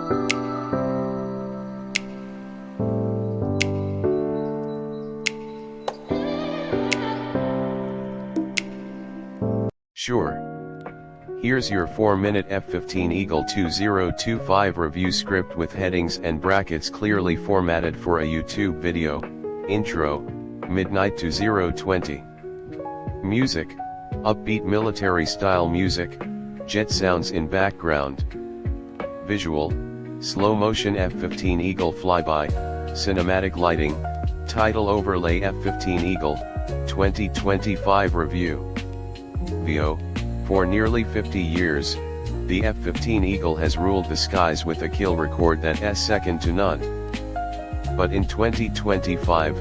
Sure. Here's your 4-minute F-15 Eagle 2025 review script with headings and brackets clearly formatted for a YouTube video. Intro, midnight to 020. Music, upbeat military-style music, jet sounds in background. Visual, slow-motion F-15 Eagle flyby, cinematic lighting, title overlay F-15 Eagle, 2025 review. VO, for nearly 50 years, the F-15 Eagle has ruled the skies with a kill record that is second to none. But in 2025,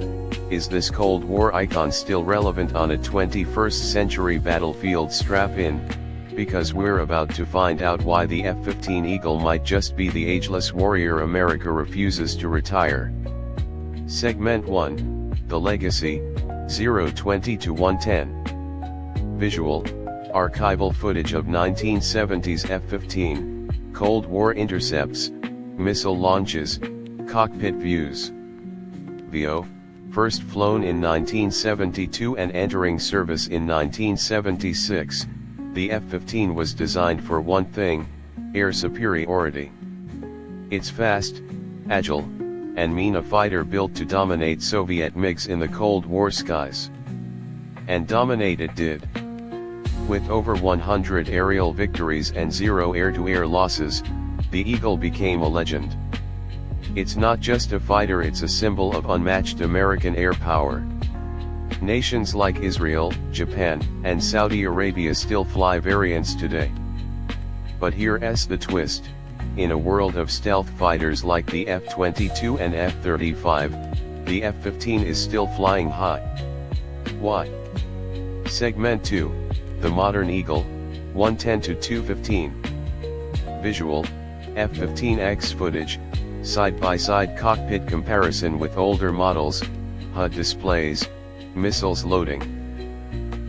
is this Cold War icon still relevant on a 21st century battlefield? Strap in, because we're about to find out why the F-15 Eagle might just be the ageless warrior America refuses to retire. Segment 1, The Legacy, 020 to 110. Visual, archival footage of 1970s F-15, Cold War intercepts, missile launches, cockpit views. VO, first flown in 1972 and entering service in 1976, the F-15 was designed for one thing, air superiority. It's fast, agile, and mean, a fighter built to dominate Soviet MiGs in the Cold War skies. And dominate it did. With over 100 aerial victories and 0 air-to-air losses, the Eagle became a legend. It's not just a fighter, it's a symbol of unmatched American air power. Nations like Israel, Japan, and Saudi Arabia still fly variants today. But here's the twist: in a world of stealth fighters like the F-22 and F-35, the F-15 is still flying high. Why? Segment 2, The Modern Eagle, 110 to 215. Visual, F-15X footage, side-by-side cockpit comparison with older models, HUD displays, missiles loading.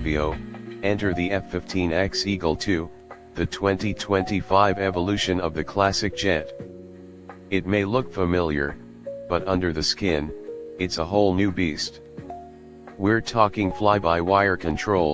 VO, enter the F-15X Eagle 2, the 2025 evolution of the classic jet. It may look familiar, but under the skin, it's a whole new beast. We're talking fly-by-wire control,